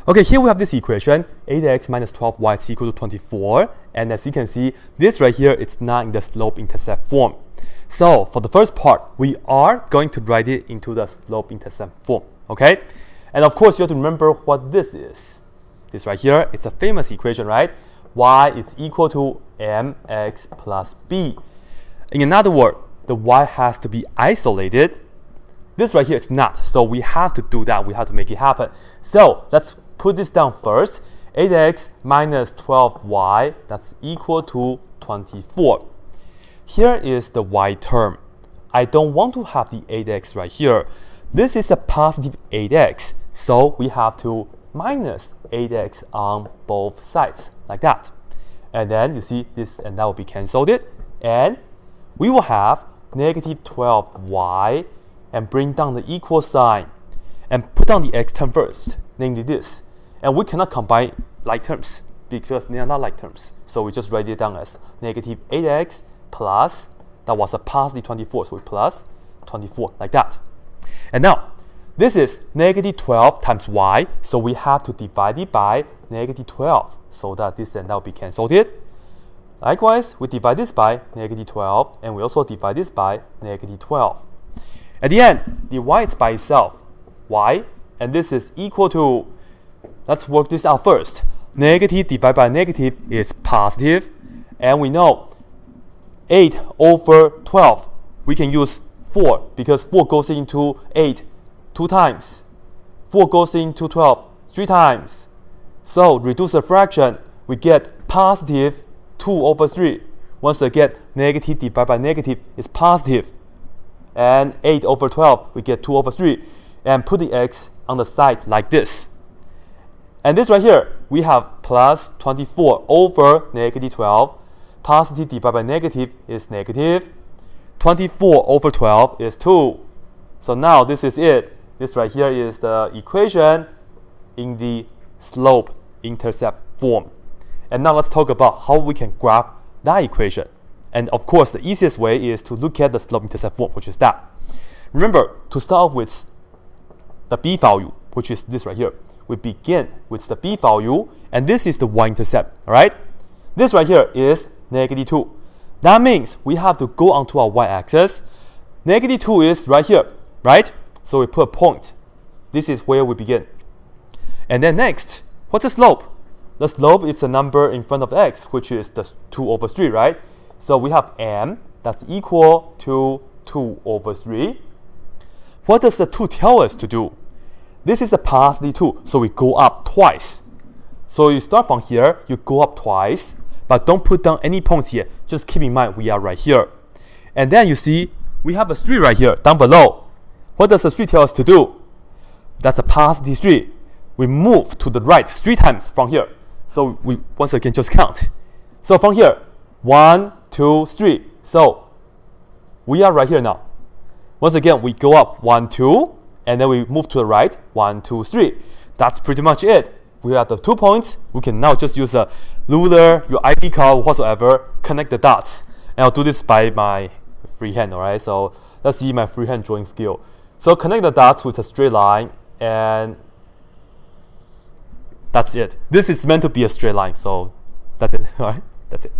Okay, here we have this equation, 8x minus 12y is equal to 24. And as you can see, this right here, it's not in the slope-intercept form. So for the first part, we are going to write it into the slope-intercept form, okay? And of course, you have to remember what this is. This right here, it's a famous equation, right? Y is equal to mx plus b. In another word, the y has to be isolated. This right here, it's not. So we have to do that. We have to make it happen. So let's put this down first. 8x minus 12y, that's equal to 24. Here is the y term. I don't want to have the 8x right here. This is a positive 8x. So we have to minus 8x on both sides, like that. And then you see this and that will be cancelled. And we will have negative 12y and bring down the equal sign and put down the x term first, namely this. And we cannot combine like terms because they are not like terms. So we just write it down as negative 8x plus, that was a positive 24, so we plus 24 like that. And now, this is negative 12 times y, so we have to divide it by negative 12 so that this and that will be cancelled. Likewise, we divide this by negative 12 and we also divide this by negative 12. At the end, the y is by itself, y, and this is equal to, let's work this out first. Negative divided by negative is positive, and we know 8 over 12, we can use 4 because 4 goes into 8 2 times. 4 goes into 12 3 times. So reduce the fraction, we get positive 2 over 3. Once again, negative divided by negative is positive. And 8 over 12, we get 2 over 3. And put the x on the side like this. And this right here, we have plus 24 over negative 12. Positive divided by negative is negative. 24 over 12 is 2. So now this is it. This right here is the equation in the slope-intercept form. And now let's talk about how we can graph that equation. And of course, the easiest way is to look at the slope-intercept form, which is that. Remember, to start off with the b value, which is this right here. We begin with the b value, and this is the y-intercept, all right? This right here is negative 2. That means we have to go onto our y-axis. Negative 2 is right here, right? So we put a point. This is where we begin. And then next, what's the slope? The slope is the number in front of x, which is the 2 over 3, right? So we have m, that's equal to 2 over 3. What does the 2 tell us to do? This is a positive 2, so we go up twice. So you start from here, you go up twice, but don't put down any points here. Just keep in mind we are right here. And then you see, we have a 3 right here, down below. What does the 3 tell us to do? That's a positive 3. We move to the right 3 times from here. So we once again just count. So from here, 1, 2, 3. So we are right here now. Once again, we go up 1, 2, and then we move to the right 1, 2, 3. That's pretty much it. We have the 2 points. We can now just use a ruler, your ID card, whatsoever, connect the dots. And I'll do this by my freehand, alright? So let's see my freehand drawing skill. So connect the dots with a straight line, and that's it. This is meant to be a straight line, so that's it, alright? That's it.